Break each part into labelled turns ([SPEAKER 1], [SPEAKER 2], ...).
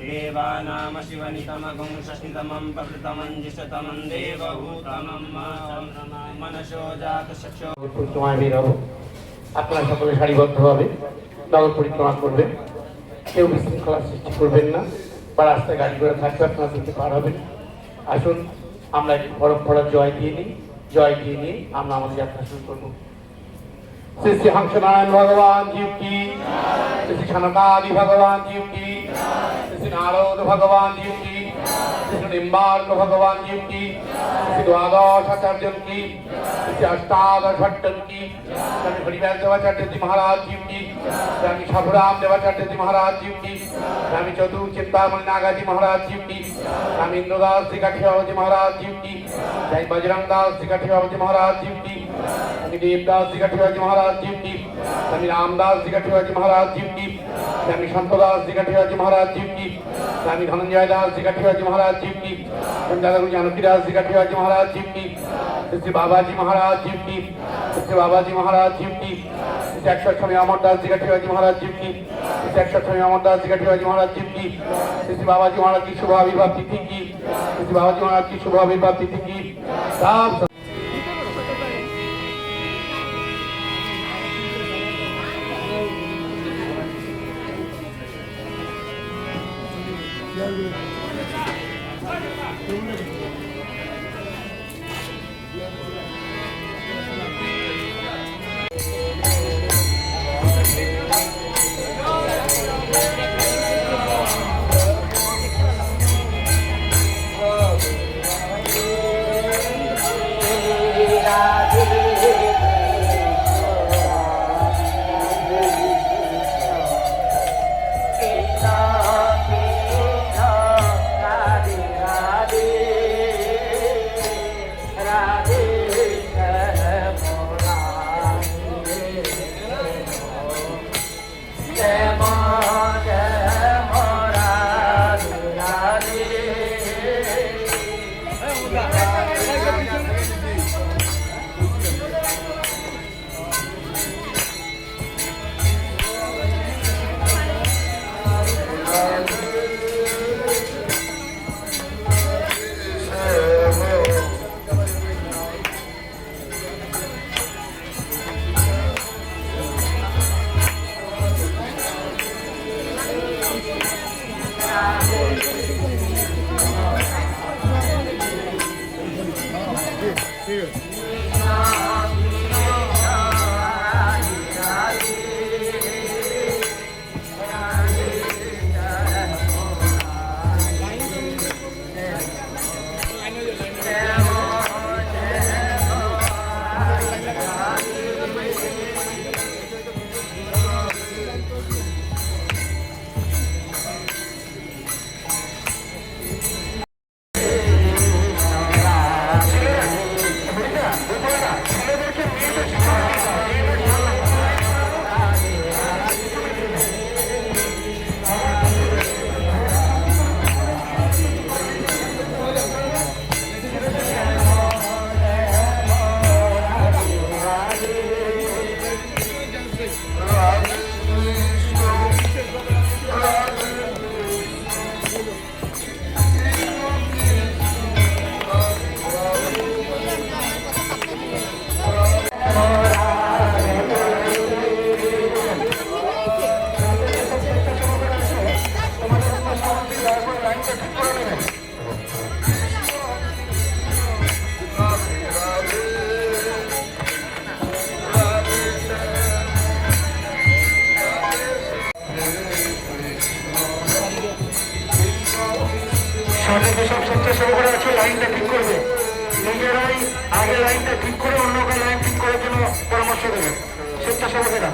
[SPEAKER 1] देवानाम शिवनितमगुं षष्टितमं प्रकृतमञ्जिषतमं देवभूतमं मनसो जातचक्षो
[SPEAKER 2] পরিক্রমায় বের হবো। আপনারা সকলে সারিবদ্ধভাবে নগর পরিক্রমা করবেন, কেউ বিশৃঙ্খলা সৃষ্টি করবেন না বা রাস্তায় গাড়ি করে থাকবে আপনারা দেখতে পার হবেন। আসুন আমরা একটি পরম্পরা জয় দিয়ে নিই, জয় দিয়ে নিয়ে আমরা আমাদের যাত্রা শুরু করবো। श्री श्री हंसनारायण भगवान जी की, श्री सनकादि भगवान जी की, श्री नारद भगवान जी की, श्री निम्बार्क भगवान जी की, श्री द्वादशाचार्य की, श्री अष्टादश भट्ट की, स्वामी हरिवैद्य देवाचार्य जी महाराज जी की, स्वामी साधुराम देवाचार्य जी महाराज जी की, स्वामी चतुर चिंतामणि नागा जी महाराज जी की, स्वामी इंद्रदास जी काठिया जी महाराज जी की, स्वामी बजरंग दास जी काठिया जी महाराज जी की, स्वामी देवदास जी काठिया जी महाराज जी की, स्वामी रामदास जी काठिया जी महाराज जी की, स्वामी संतदास जी काठिया जी महाराज जी की, स्वामी धनंजय दास जी काठिया जी महाराज जी की, स्वामी दादा गुरु जानकी दास जी काठिया जी महाराज जी की, श्री बाबा जी महाराज जी की, श्री बाबा जी महाराज जी की, श्री अक्षर स्वामी अमरदास जी काठिया जी महाराज जी की, श्री अक्षर स्वामी अमरदास जी काठिया जी महाराज जी की, श्री बाबा जी महाराज की शुभ आविर्भाव तिथि की, श्री बाबा जी महाराज की शुभ आविर्भाव तिथि की सब
[SPEAKER 3] এই লাইনটা ঠিক করে অন্য কারো লাইন ঠিক করার জন্য পরামর্শ দেবেন স্বেচ্ছাসেবকেরা।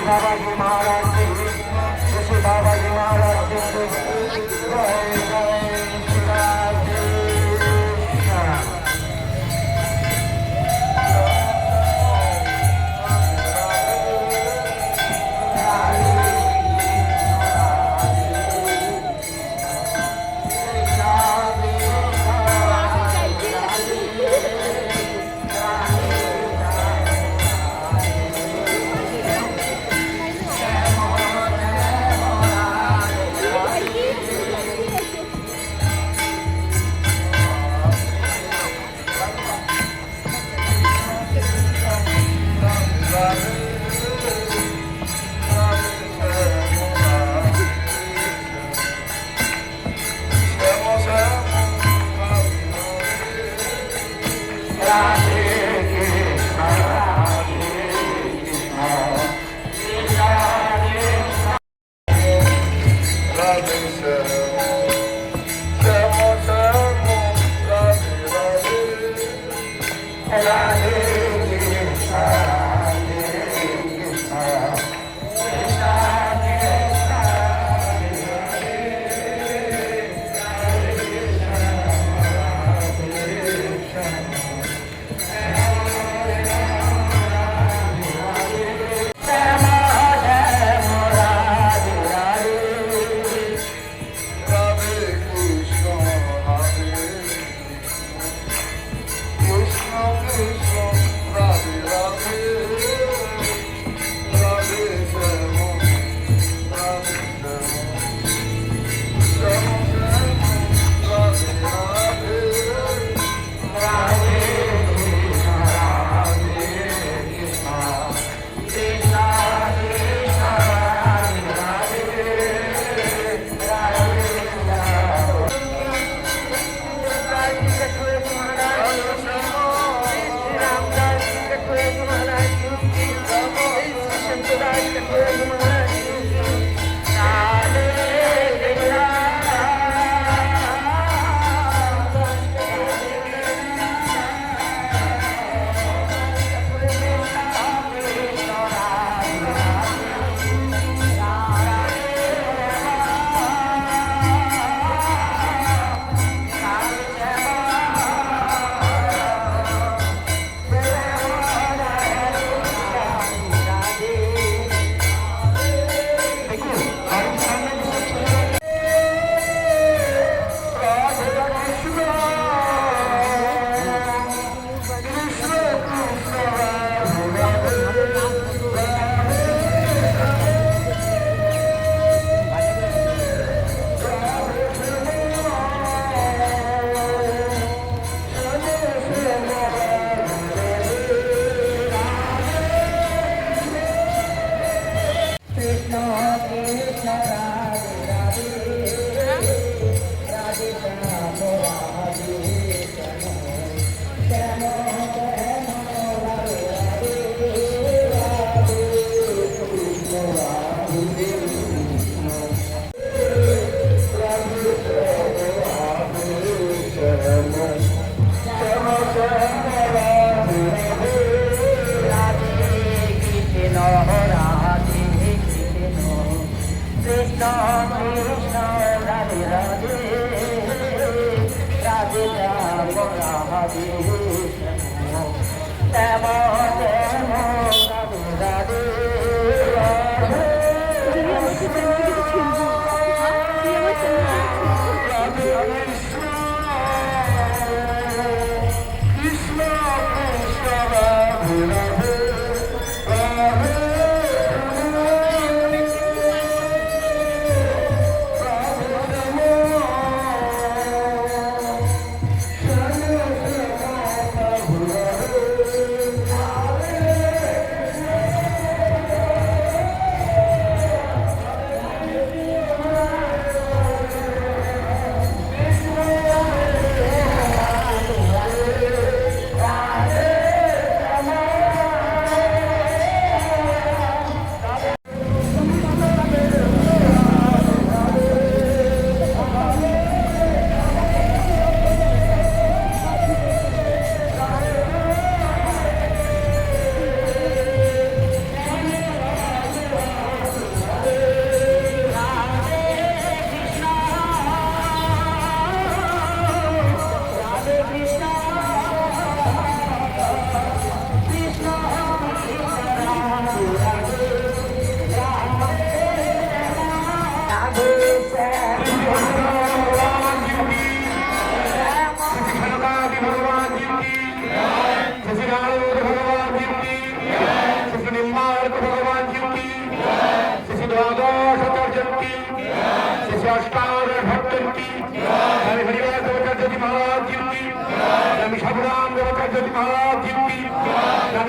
[SPEAKER 3] बाबाजी महाराज जी, ऋषि बाबाजी महाराज जी,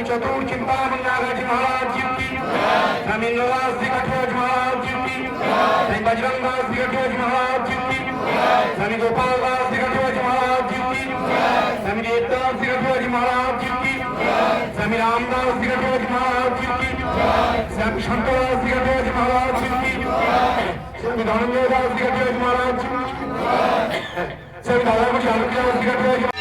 [SPEAKER 3] चतुर चिंता मंगाजी महाराज जी की, स्वामी नवाज दिगठोज महाराज जी की, स्वामी बजरंग दास दिगठोज महाराज जी की, स्वामी गोपाल दास दिगठोज महाराज जी की, स्वामी देवदास दिगठोज महाराज जी की, स्वामी रामदास दिगठोज महाराज जी की, स्वामी शंकरदास दिगठोज महाराज जी की, स्वामी धनंजय दास दिगठोज महाराज जी की, स्वामी दादाजी दास दिगठोज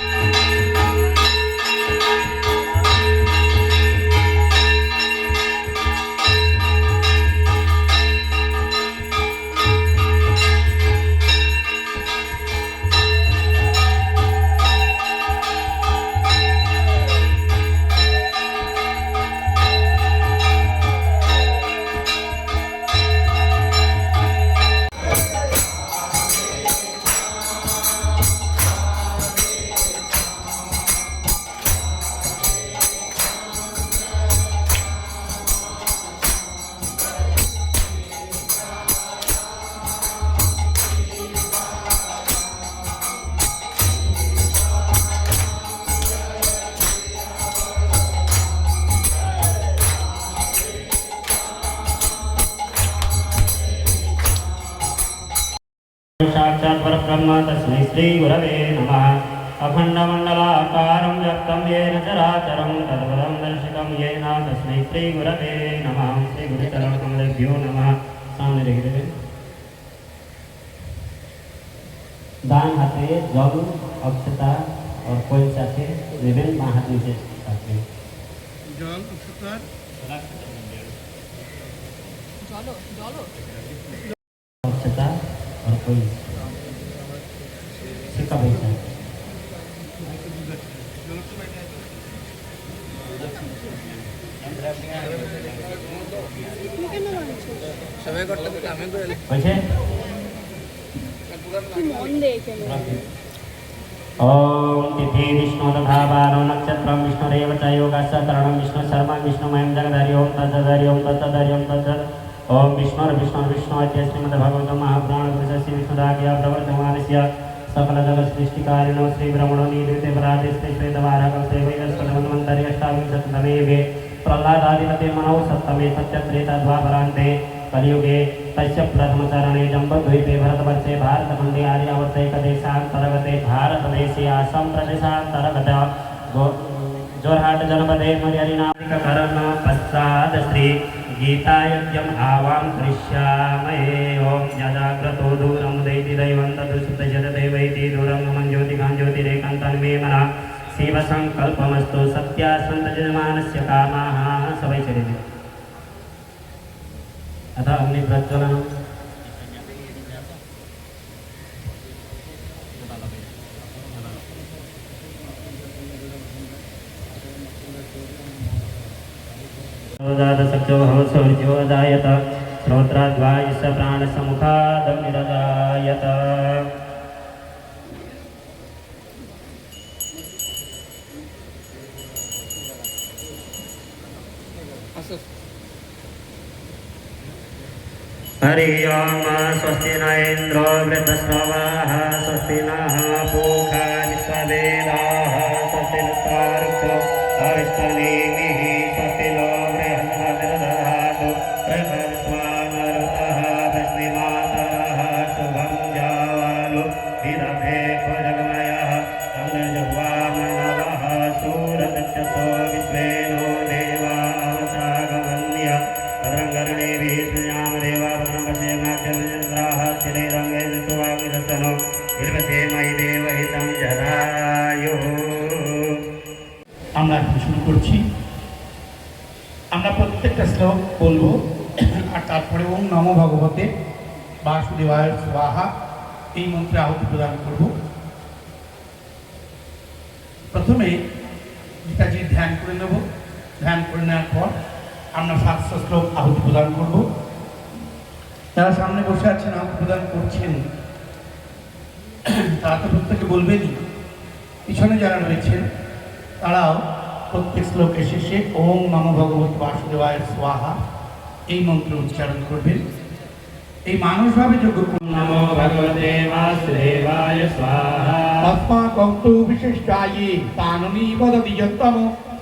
[SPEAKER 1] साक्षात् परब्रह्म तस्मै श्री गुरवे नमः। अखण्डमण्डलाकारं व्याप्तं येन चराचरं तत्पदं दर्शितं येन तस्मै श्री गुरवे नमः। श्री गुरुचरणकमलेभ्यो नमः। सामने देख देवे दान हाथे जल अक्षता और कोई साथे विभिन्न महात्म से साथे
[SPEAKER 4] जल अक्षता
[SPEAKER 1] अक्षता और कोई सिक्का पैसा पैसे ओम तिथि विष्णु तथा बारो नक्षत्रम विष्णुरेव च योगस्य करणं विष्णु शर्मा विष्णुमयं जगदारि ओम तत्सदरि ओम तत्सदरि ओम तत्सद ओम विष्णु इति श्रीमद्भगवतो महापुराण पुरुषस्य विष्णुदाज्ञया प्रवर्तमानस्य सकल जगत् सृष्टिकारिणो श्री ब्रह्मणो निधृते परादेशे श्वेतवाराकं सेवैरस्वतमन्वन्तरे अष्टाविंशतितमे युगे प्रह्लादादिपते मनौ सप्तमे सत्यत्रेता द्वापरान्ते कलियुगे तस्य प्रथमचरणे जम्बूद्वीपे भरतवर्षे भारतखण्डे आर्यावर्ते एकदेशान्तर्गते भारतदेशे आसाम प्रदेशान्तर्गत जोरहाट जनपदे मर्यादिनामिककरण पश्चात् श्री गीतायज्ञम् आवां करिष्यामहे। ओम यजाग्रतो दूरं दैति दैवं तदुसुतजतदेवैति दूरं गमं ज्योतिकां ज्योतिरेकान्तान्मे मनः शिवसङ्कल्पमस्तु सत्यासन्तजमानस्य कामाः सबै चरिते अतः अग्निप्रज्वलनम् जातसख्यो भवत्सौर्यो जायत श्रोत्राद्वायुस्य प्राणसमुखादग्निरजायत हरि ओम स्वस्ति न इन्द्रो वृद्धश्रवाः स्वस्ति नः पूषा विश्ववेदाः स्वस्ति नस्तार्क्ष्यो अविष्टनेमिः स्वस्ति नो बृहस्पतिर्दधातु बृहस्वामरुतः वृष्णिमातरः शुभं जावालो विदधे भुजगमयः अग्निर्जुह्वामनवः सूरदक्षसो विश्वेनो देवावसागमन्य भद्रङ्गर्णेभिः श्रीरामदेवा भद्रं पश्येमाख्यविजन्द्राः श्रीरङ्गे ऋतुवाग्निदत्तनो निर्वसेमयि देवहितं जरायुः।
[SPEAKER 5] আমরা এখন শুরু করছি। আমরা প্রত্যেকটা শ্লোক বলবো আর তারপরে ওম নমো ভগবতে বাসুদেবায় স্বাহা এই মন্ত্রে আহুতি প্রদান করব। প্রথমে গীতাজির ধ্যান করে নেব। ধ্যান করে নেওয়ার পর আমরা 700 শ্লোক আহুতি প্রদান করব। যারা সামনে বসে আছেন আহুতি প্রদান করছেন তারা তো প্রত্যেকে বলবেনই, পিছনে যারা রয়েছেন তারাও প্রত্যেক শ্লোকের শেষে ওম নমো ভগবতে বাসুদেবায় স্বাহা এই মন্ত্র উচ্চারণ করবেন। এই মানুষভাবে যোগ্য
[SPEAKER 1] नमो भगवते वासुदेवाय स्वाहा
[SPEAKER 5] अस्माकं तु विशिष्टाये तानुनी वदति यत्तम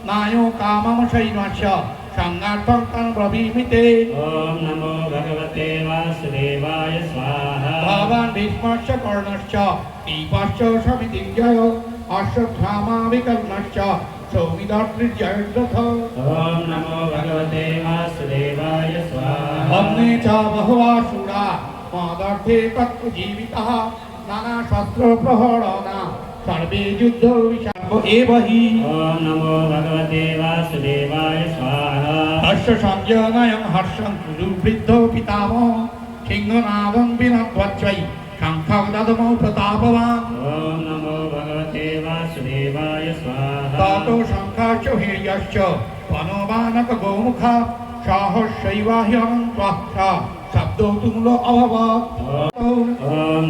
[SPEAKER 5] नायो काममशैनश्च संगार्थं तं ब्रवीमि ते।
[SPEAKER 1] ओम नमो भगवते वासुदेवाय स्वाहा
[SPEAKER 5] भवान् भीष्मश्च कर्णश्च दीपश्च समितिञ्जय अश्वत्थामा विकर्णश्च सौमित्रार्जुनः।
[SPEAKER 1] ओम नमो भगवते वासुदेवाय स्वाहा
[SPEAKER 5] अन्ये च बहवासुरा मदर्थे तत्त्वजीवितः नानाशस्त्रप्रहरणा सर्वे युद्धविशाखो एव हि।
[SPEAKER 1] ओम नमो भगवते वासुदेवाय स्वाहा
[SPEAKER 5] हर्ष संजनयं हर्षं दुर्वृद्धो पितामह सिंहनादं विनद्वच्चै शङ्खददमौ प्रतापवान्।
[SPEAKER 1] ओम नमो भगवते वासुदेवाय स्वाहा
[SPEAKER 5] ततो शङ्खाश्च हीर्यश्च वनोवानकगोमुखा सहस्रैवाह्यनन्त्वश्च शब्दो तुमुलो अभवत्।
[SPEAKER 1] ओम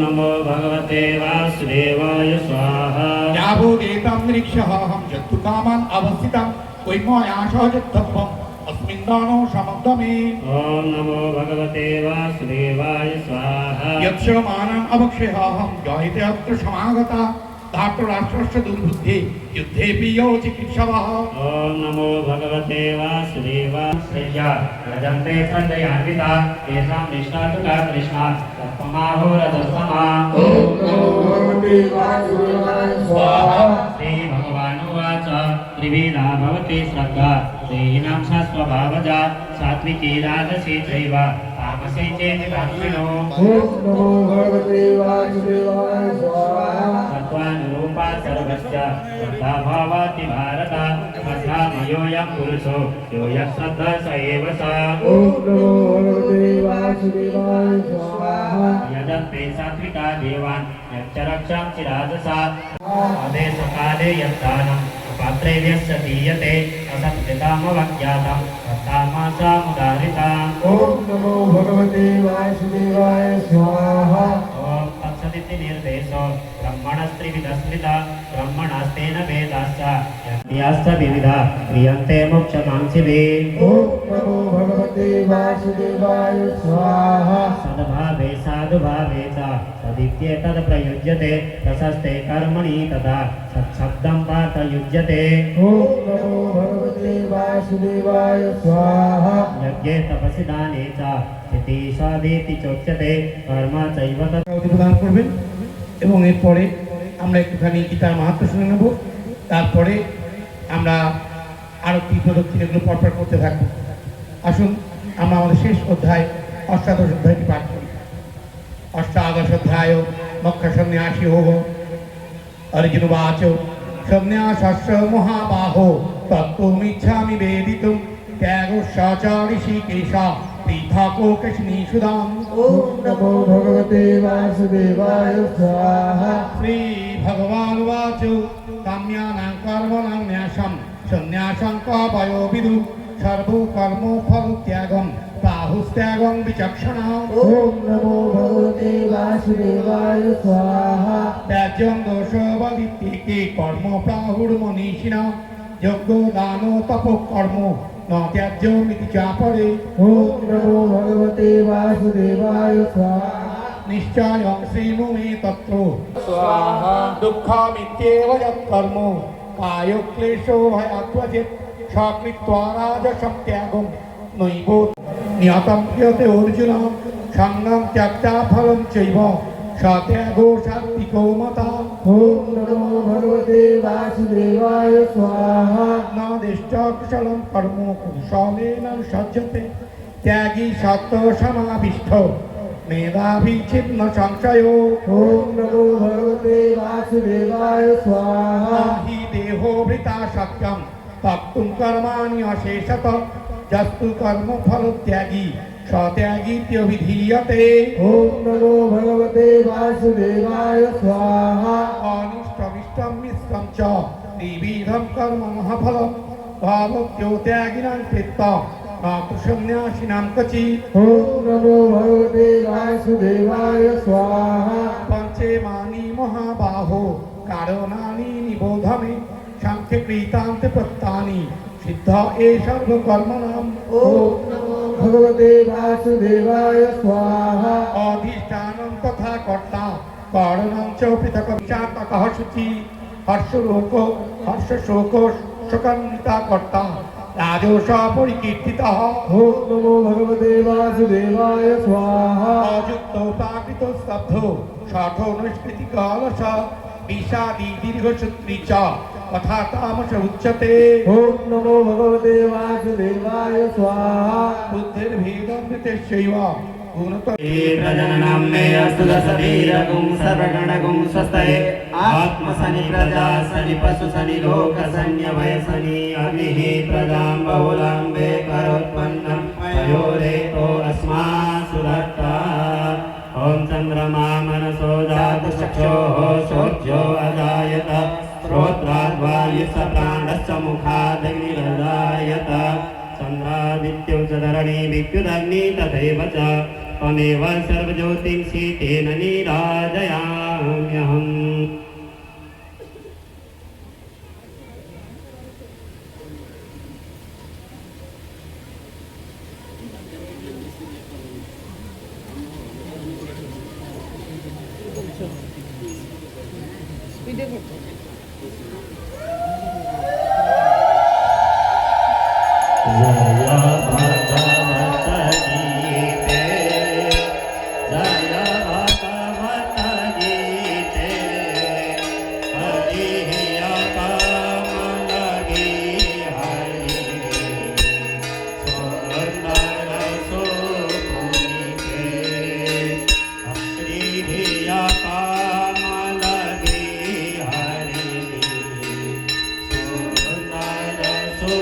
[SPEAKER 1] नमो भगवते वासुदेवाय स्वाहा
[SPEAKER 5] यावदेतं निरीक्ष्यहं यत्तु कामान् अवस्थितं वैमया सहजत्वम् अस्मिन् दानो समग्दमे।
[SPEAKER 1] ओम नमो भगवते वासुदेवाय स्वाहा
[SPEAKER 5] यच्च मानम् अवक्षेहं जहिते अत्र समागता धार्तराष्ट्रस्य दुर्बुद्धे युद्धेऽपि यो चिकित्सवः।
[SPEAKER 1] ओम नमो भगवते वासुदेवाय श्रेया रजन्ते संजयान्विता तेषां निष्णातुका कृष्णा तत्पमाहो रजस्तमा।
[SPEAKER 3] ओम नमो भगवते वासुदेवाय स्वाहा
[SPEAKER 1] श्री भगवानुवाच त्रिविधा भवति श्रद्धा देहिनां सा स्वभावजा सात्विकी राजसी चैव तामसी चेति दाक्षिणो।
[SPEAKER 3] ओम नमो भगवते वासुदेवाय स्वाहा
[SPEAKER 1] सत्त्वानुरूपा सर्वस्य श्रद्धा भवति भारत श्रद्धामयोऽयं पुरुषो यो यश्रद्धः स एव स।
[SPEAKER 3] ओम नमो भगवते वासुदेवाय स्वाहा
[SPEAKER 1] यजन्ते सात्विका देवान् यच्च रक्षांसि राजसा आदेशकाले यद्दानम् अपात्रेभ्यश्च दीयते असत्कृतामवज्ञातं तत्तामसामुदाहृताम्।
[SPEAKER 3] ओम नमो भगवते वासुदेवाय स्वाहा
[SPEAKER 1] ॐ तत्सदिति निर्देशो ब्रह्मणस्त्रिविधस्मृता ब्रह्मणास्तेन वेदाश्च यज्ञाश्च विविधा क्रियन्ते मोक्षकाङ्क्षिभिः।
[SPEAKER 3] ओम नमो भगवते वासुदेवाय स्वाहा
[SPEAKER 1] सद्भावे साधुभावे च सदित्येतद् प्रयुज्यते प्रशस्ते कर्मणि तथा सत्शब्दं पार्थ युज्यते।
[SPEAKER 3] ओम नमो भगवते वासुदेवाय स्वाहा
[SPEAKER 1] यज्ञे तपसि दाने च स्थिति स्वादेति चोच्यते कर्म चैव तत्।
[SPEAKER 5] আহুতি প্রদান করবেন এবং এরপরে আমরা একটুখানি গীতার মাহাত্ম্য শুনে নেব। তারপরে আমরা আরতি প্রদক্ষিণ এগুলো পরপর করতে থাকবো। আসুন আমরা আমাদের শেষ অধ্যায় অষ্টাদশ অধ্যায়টি পাঠ করি। অষ্টাদশ অধ্যায় মক্ষ সন্ন্যাসী হোগ अर्जुन वाच संन्यासस्य महाबाहो तत्त्वमिच्छामि वेदितुं त्यागो ऋषिकेश पृथको कृष्णीषुधाम्।
[SPEAKER 3] ओम नमो भगवते वासुदेवाय स्वाहा
[SPEAKER 5] श्री भगवानुवाच काम्यानां कर्मणां न्यासं सन्न्यासं कवयो विदुः সর্বকর্ম ফল ত্যাগম বাহুস্ত্যাগম বিচক্ষণা।
[SPEAKER 6] ওম নমো ভগবতে বাসুদেবায় স্বাহা।
[SPEAKER 5] ত্যাজ্যং দোষবদিত্যেকে কর্ম প্রাহুর্মনীষিণা যজ্ঞ দান তপ কর্ম ন ত্যাজ্যমিতি চাপরে।
[SPEAKER 6] ওম নমো ভগবতে বাসুদেবায় স্বাহা।
[SPEAKER 5] নিশ্চয়ং শ্রীণু মে তত্র
[SPEAKER 2] स्वाहा
[SPEAKER 5] দুঃখমিত্যেব যৎকর্ম কায় ক্লেশো ভয়াত্মজেত সকৃত্বা রাজসং ত্যাগম নৈব নিয়তং ক্রিয়তে অর্জুন সঙ্গং ত্যক্তা ফলং চৈব সত্যাগো সাত্বিকো মতা।
[SPEAKER 6] ওম নমো ভগবতে বাসুদেবায় স্বাহা।
[SPEAKER 5] ন দিষ্ট কুশলং কর্ম কুশলেন সজ্জতে ত্যাগী সত্য সমাবিষ্ট মেধাবী ছিন্ন সংশয়।
[SPEAKER 6] ওম নমো ভগবতে বাসুদেবায় স্বাহা।
[SPEAKER 5] হি দেহো ভৃতা সত্যম তপ্তুম কর্মাণি অশেষত যস্তু কর্ম ফল ত্যাগী সত্যাগীত্যভিধীয়তে।
[SPEAKER 6] ওম নমো ভগবতে বাসুদেবায় স্বাহা।
[SPEAKER 5] অনিষ্টমিষ্টম মিশ্রম চ দ্বিবিধম কর্ম মহাফলম ভাবত্yo ত্যাগিনাং কৃত্য ন তু সন্ন্যাসিনাং ক্বচিৎ।
[SPEAKER 6] ওম নমো ভগবতে বাসুদেবায় স্বাহা।
[SPEAKER 5] পঞ্চেমানি মহাবাহো কারণানি নিবোধমে সাংখ্যে কৃতান্তে প্রত্যানি সিদ্ধ এ সর্বকর্মণাম।
[SPEAKER 6] ওম নমো ভগবতে বাসুদেবায় স্বাহা।
[SPEAKER 5] অধিষ্ঠানং তথা কর্তা কারণং চ পৃথক বিচাতকঃ শুচি হর্ষরোগ হর্ষশোক শোকান্বিতা কর্তা রাজস পরিকীর্তিতঃ।
[SPEAKER 6] ওম নমো ভগবতে বাসুদেবায় স্বাহা।
[SPEAKER 5] অযুক্ত প্রাকৃত স্তব্ধ ষঠনুষ্কৃতি কলস বিষাদি দীর্ঘসূত্রী চ তথা তামস উচ্যতে।
[SPEAKER 6] ওম নমো ভগবতে বাসুদেবায় স্বাহা।
[SPEAKER 5] বুদ্ধির্ভেদমৃতেশৈব গুণত
[SPEAKER 1] प्रजननाम्ने अस्तु दशवीरगुं सर्वगणगुं स्वस्तये आत्मसनि प्रजा सनि पशु सनि लोक सन्यवय सनि अभिः प्रजां बहुलाम्बे करोत्पन्नं पयोरेतो अस्मात् सुदत्ता। ॐ चन्द्रमा मनसो जातु चक्षोः शोच्यो अजायत श्रोत्राद्वायुः स प्राणश्च मुखादग्निरजायत चन्द्रादित्यौ च धरणी विद्युदग्नि तथैव च त्वमेव सर्वज्योतिंषि तेन नीराजयाम्यहम्। जय भगवत गीते जय भगवत गीते हरि कमल हरि सुंदर सुपुनीते हरि कमल हरि सुंदर सु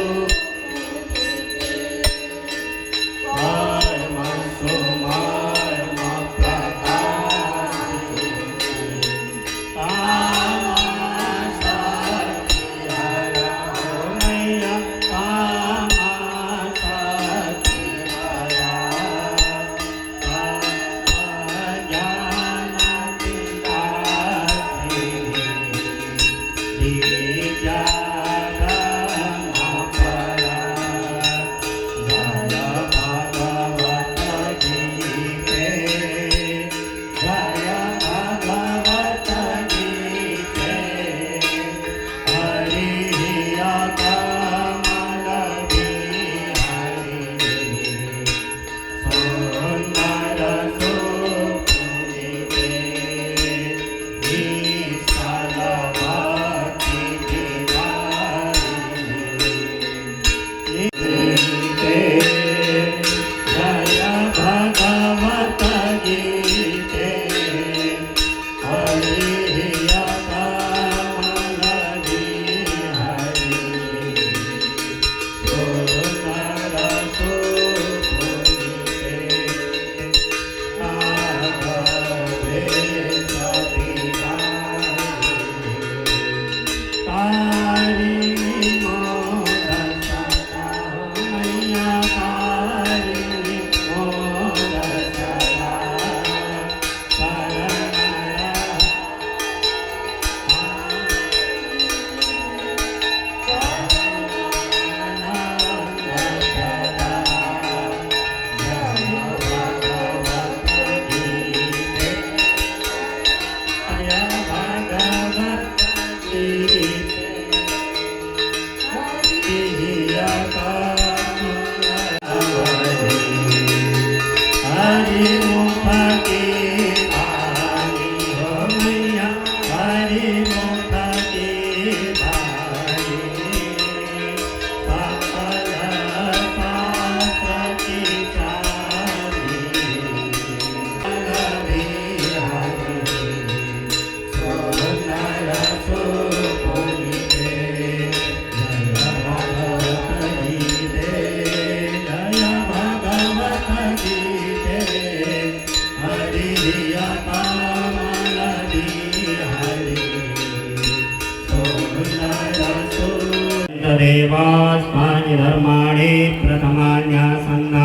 [SPEAKER 1] देवास्मानि धर्माणि प्रथमान्यासन्न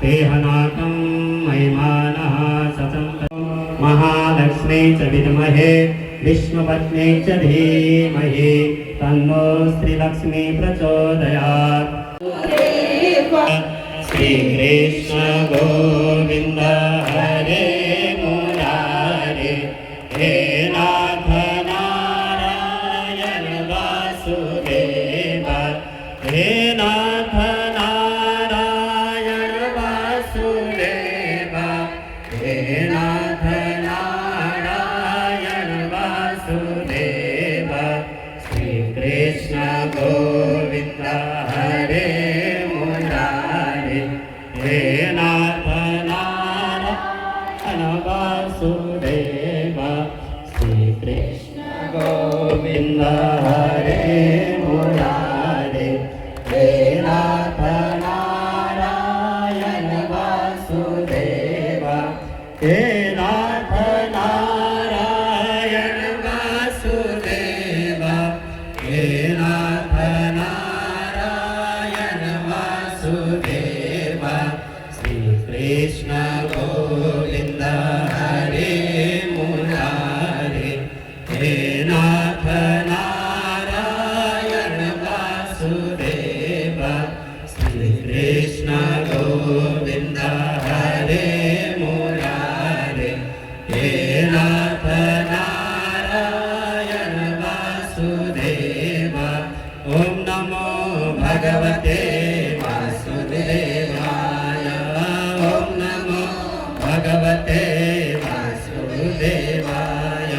[SPEAKER 1] तेहनाकं महिमानः सततं महालक्ष्मी च विद्महे विष्णुपत्नी च धीमहि तन्नो श्रीलक्ष्मी प्रचोदयात्। श्रीकृष्ण गोविन्द हरे मुरारे हे नाथ नारायण वासुदेव हे नाथ नारायण वासुदेव हे नाथ नारायण वासुदेव श्रीकृष्ण गोविन्द हरे मुरारे हे नाथ नारायण वासुदेव श्रीकृष्ण गोविन्द हरे मुरारे हे नाथ नारायण वासुदेव हे नाथ नारायण वासुदेव हे नाथ नारायण वासुदेव श्रीकृष्ण गोविन्द हरे मुरारे हे नाथ नारायण वासुदेव श्रीकृष्ण गोविन्द हरे मुरारे हे नाथ नारायण वासुदेव। ॐ नमो भगवते वासुदेवाय ॐ नमो भगवते वासुदेवाय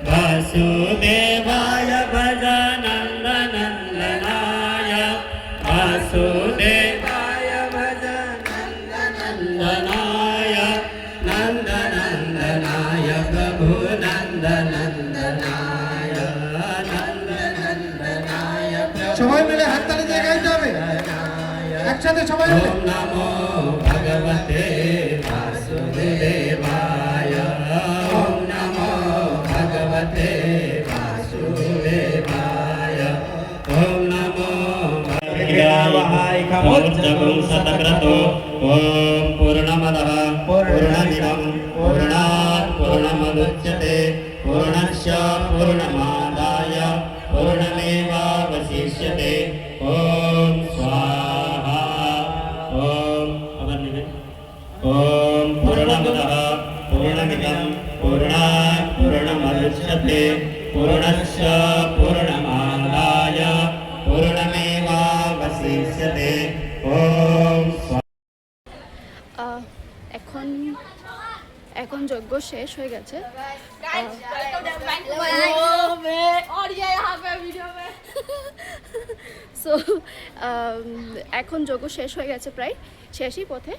[SPEAKER 1] वासुदेवाय भजनन्दनन्दनाय वासुदेवाय भजनन्दनन्दनाय नन्दनन्दनाय प्रभुनन्दनन्दनाय नन्दनन्दनाय
[SPEAKER 6] সবাই মিলে হাততালি দিয়ে গাইতে হবে একসাথে সবাই মিলে।
[SPEAKER 1] ॐ नमो भगवते वासुदेवाय ॐ नमो भगवते वासुदेवाय ॐ नमो भगवते शतक्रतो ॐ पूर्णमदः पूर्णमिदं पूर्णात् पूर्णमुदच्यते पूर्णस्य पूर्णमादाय पूर्णमेवावशिष्यते ॐ स्वाहा ॐ ॐ पूर्णमदः पूर्णमिदं पूर्णात् पूर्णमुदच्यते पूर्णस्य पूर्णमादाय पूर्णमेवावशिष्यते ॐ
[SPEAKER 7] এখন যজ্ঞ শেষ হয়ে গেছে। সো এখন যজ্ঞ শেষ হয়ে গেছে, প্রায় শেষই পথে।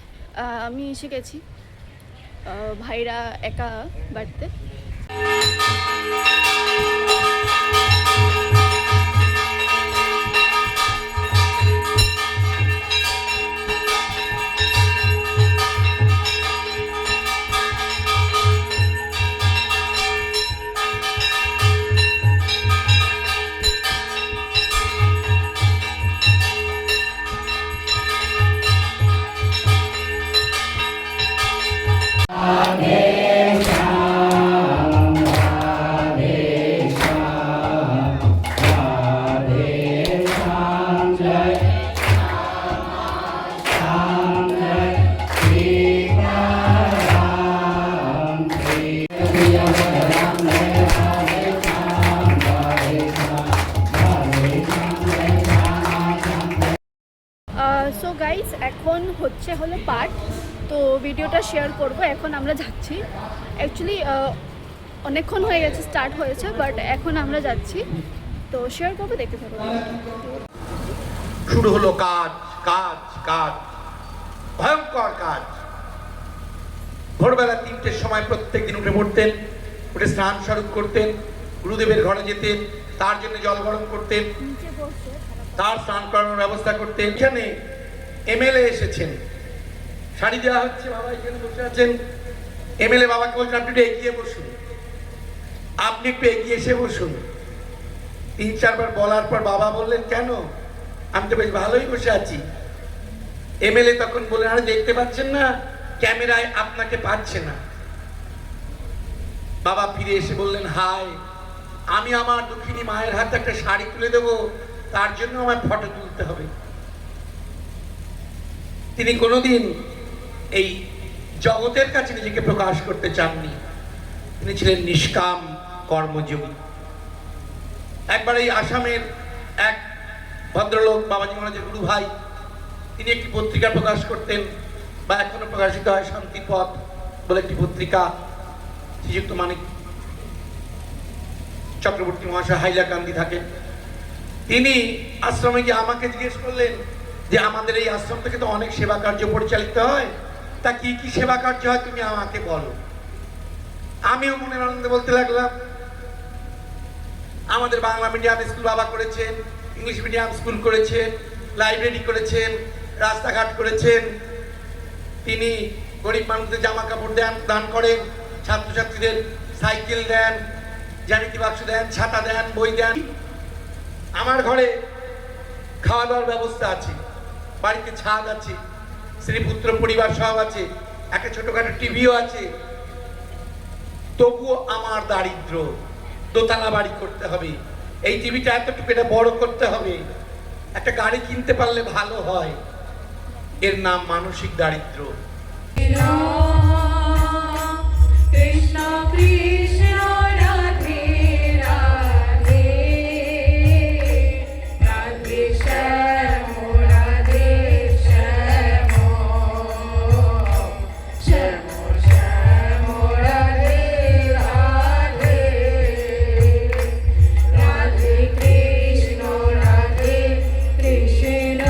[SPEAKER 7] আমি এসে গেছি, ভাইরা একা বাড়িতে। সো গাইস, এখন হলো পাঠ, তো ভিডিওটা শেয়ার করব। এখন আমরা যাচ্ছি, অ্যাকচুয়ালি অনেকক্ষণ হয়ে গেছে, স্টার্ট হয়েছে, বাট এখন আমরা যাচ্ছি, তো শেয়ার করবো, দেখতে থাকবো।
[SPEAKER 2] শুরু হলো কাজ কাজ কাজ, ভয়ঙ্কর কাজ। ভোরবেলা 3টের সময় প্রত্যেক দিন উঠে পড়তেন, উঠে স্নান স্বরূপ করতেন, গুরুদেবের ঘরে যেতেন, তার জন্য জল গরম করতেন, তার স্নান করানোর ব্যবস্থা করতেন। এখানে এমএলএ এসেছেন, শাড়ি দেওয়া হচ্ছে, বাবা এখানে বসে আছেন। এমএলএ বাবাকে বলছেন আপনি একটু এগিয়ে বসুন, আপনি একটু এগিয়ে এসে বসুন। 3-4 বার বলার পর বাবা বললেন, কেন? আমি তো বেশ ভালোই বসে আছি। এমএলএ তখন বললেন, আরে দেখতে পাচ্ছেন না, ক্যামেরায় আপনাকে পাচ্ছে না। বাবা ফিরে এসে বললেন, হায়, আমি আমার দুঃখিনী মায়ের হাতে একটা শাড়ি তুলে দেবো, তার জন্য আমার ফটো তুলতে হবে। তিনি কোনোদিন এই জগতের কাছে নিজেকে প্রকাশ করতে চাননি। তিনি ছিলেন নিষ্কাম কর্মযোগী। একবার এই আসামের এক ভদ্রলোক, বাবাজি মহারাজের গুরু ভাই, তিনি একটি পত্রিকা প্রকাশ করতেন, বা এখনো প্রকাশিত হয়, শান্তিপথ বলে একটি পত্রিকা। শ্রীযুক্ত মানিক চক্রবর্তী মহাশয় হাইলাকান্দি থাকেন। তিনি আশ্রমে গিয়ে আমাকে জিজ্ঞেস করলেন যে আমাদের এই আশ্রম থেকে তো অনেক সেবা কার্য পরিচালিত হয়, তা কি কি সেবা কার্য হয় তুমি আমাকে বলো। আমিও মনের আনন্দে বলতে লাগলাম, আমাদের বাংলা মিডিয়াম স্কুল বাবা করেছেন, ইংলিশ মিডিয়াম স্কুল করেছেন, লাইব্রেরি করেছেন, রাস্তাঘাট করেছেন। তিনি গরিব মানুষদের জামা কাপড় দান করেন, ছাত্রছাত্রীদের সাইকেল দেন, জ্যামিতি বাক্স দেন, ছাতা দেন, বই দেন। আমার ঘরে খাওয়া দাওয়ার ব্যবস্থা আছে, বাড়িতে ছাদ আছে, স্ত্রীপুত্র পরিবার সব আছে, একটা ছোটখাটো টিভিও আছে। তবুও আমার দারিদ্র, দোতলা বাড়ি করতে হবে, এই টিভিটা এতটুকু এটা বড় করতে হবে, একটা গাড়ি কিনতে পারলে ভালো হয়। এর নাম মানসিক দারিদ্র।
[SPEAKER 8] কৃষ্ণ কৃষ্ণ রাধে রাধে, রাধে শ্যাম রাধে শ্যাম, শ্যাম শ্যাম রাধে রাধে, রাধে কৃষ্ণ রাধে কৃষ্ণ,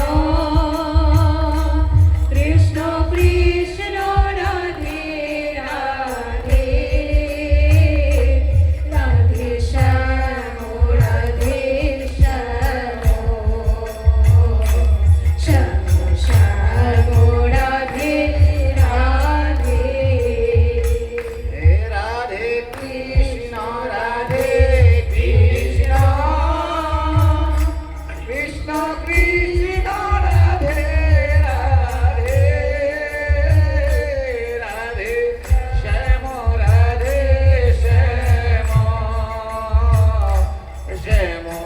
[SPEAKER 8] কৃষ্ণ কৃষ্ণ রাধে রাধে, রাধে শ্যাম রাধে শ্যাম, শ্যাম শ্যাম রাধে রাধে, রাধে কৃষ্ণ রাধে কৃষ্ণ, কৃষ্ণ কৃষ্ণ রাধে রাধে, রাধে শ্যাম রাধে শ্যাম, শ্যাম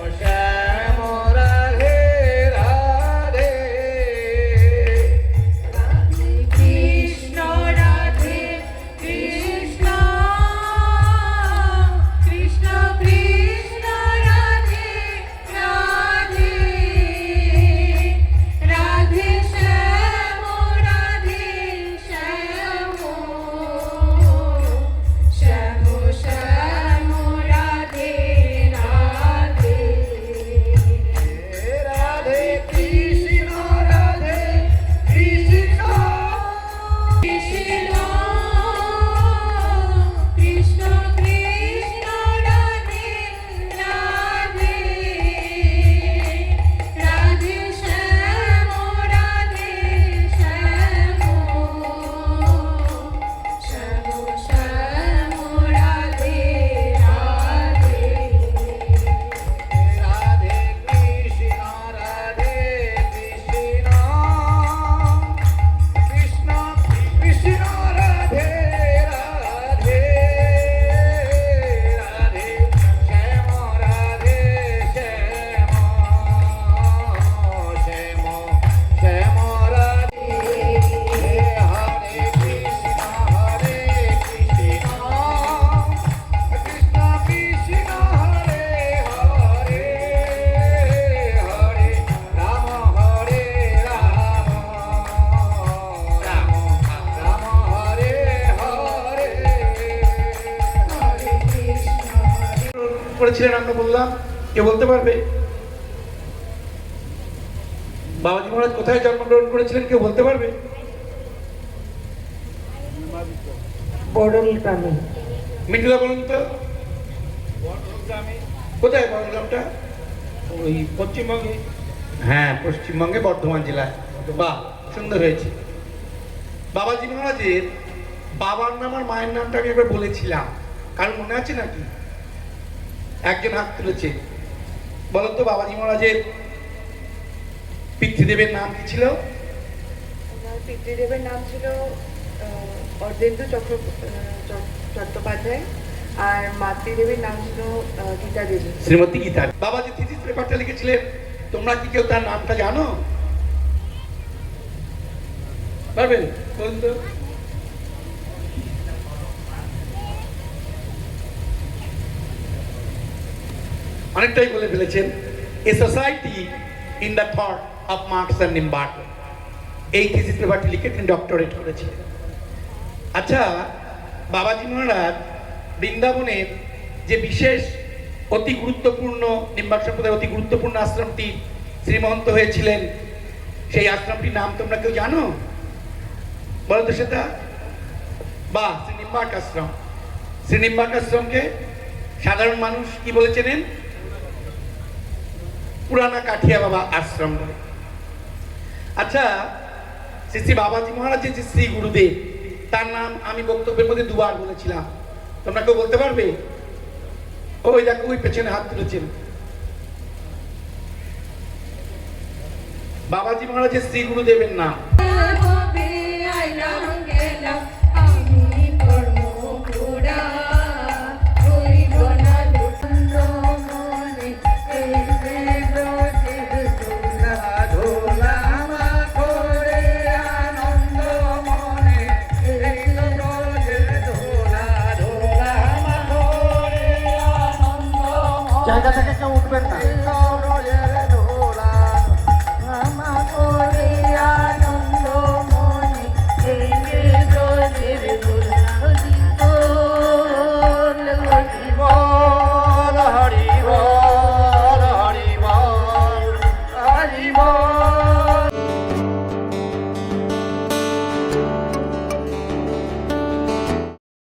[SPEAKER 8] শ্যাম রাধে রাধে, রাধে কৃষ্ণ রাধে কৃষ্ণ, কৃষ্ণ কৃষ্ণ রাধে রাধে, রাধে শ্যাম রাধে শ্যাম, শ্যাম শ্যাম রাধে রাধে, রাধে কৃষ্ণ রাধে কৃষ্ণ, কৃষ্ণ কৃষ্ণ কৃষ্ণ রাধে রাধে, রাধে শ্যাম রাধে শ্যাম, শ্যাম শ্যাম রাধে রাধে, রাধে কৃষ্ণ রাধে কৃষ্ণ, কৃষ্ণ কৃষ্ণ রাধে রাধে, রাধে শ্যাম রাধে শ্যাম, শ্যাম শ্যাম রাধে, হরে কৃষ্ণ হরে কৃষ্ণ, কৃষ্ণ কৃষ্ণ হরে হরে, হরে রাম হরে রাম, রাম রাম হরে হরে, হরে কৃষ্ণ
[SPEAKER 2] করেছিলেন আমরা বললাম, কে বলতে পারবে? বাবাজি মহারাজ কোথায় জন্মগ্রহণ করেছিলেন, কেউ বলতে পারবে?
[SPEAKER 9] বড়ল গ্রামে।
[SPEAKER 2] মিঠুলা বলুন তো, কোথায় বড়গ্রামটা?
[SPEAKER 5] ওই পশ্চিমবঙ্গে।
[SPEAKER 2] হ্যাঁ, পশ্চিমবঙ্গে বর্ধমান জেলায়। বাহ, সুন্দর হয়েছে। বাবাজি মহারাজের বাবার নাম আর মায়ের নামটা আমি একবার বলেছিলাম, কারণ মনে আছে নাকি? একজন হাত তুলেছে,
[SPEAKER 5] বলো তো বাবাজি মহারাজের পিতৃদেবের নাম কি ছিল?
[SPEAKER 9] ওনার পিতৃদেবের নাম ছিল অর্ধেন্দু চট্টোপাধ্যায়, আর মাতৃদেবীর নাম ছিল গীতা দেবী।
[SPEAKER 5] শ্রীমতী গীতা। বাবা যে থিসিস পেপারটা লিখেছিলেন, তোমরা কি কেউ তার নামটা জানো? পারবেন বলুন তো? অনেকটাই বলে ফেলেছেন। A society in the thought of marks and Nimbarka, এই থিসিস পেপারটি লিখে তিনি ডক্টরেট করেছিলেন। আচ্ছা, বাবাজি মহারাজ বৃন্দাবনের যে বিশেষ অতি গুরুত্বপূর্ণ নিম্বার্ক সম্প্রদায়ের অতি গুরুত্বপূর্ণ আশ্রমটি শ্রীমন্ত হয়েছিলেন, সেই আশ্রমটির নাম তোমরা কেউ জানো? বলো তো সেটা। বা শ্রী নিম্বার্ক আশ্রম। শ্রী নিম্বার্ক আশ্রমকে সাধারণ মানুষ কি বলে চেনেন? পুরানা কাঠিয়া বাবা আশ্রম বলে। আচ্ছা, শ্রী শ্রী বাবাজি মহারাজের যে শ্রী গুরুদেব, তার নাম আমি বক্তব্যের মধ্যে দুবার বলেছিলাম, তোমরা কেউ বলতে পারবে? ওই দেখো, ওই পেছনে হাত তুলেছেন। বাবাজি মহারাজের শ্রী গুরুদেবের নাম
[SPEAKER 6] জায়গা থেকে কেউ উঠবেন না।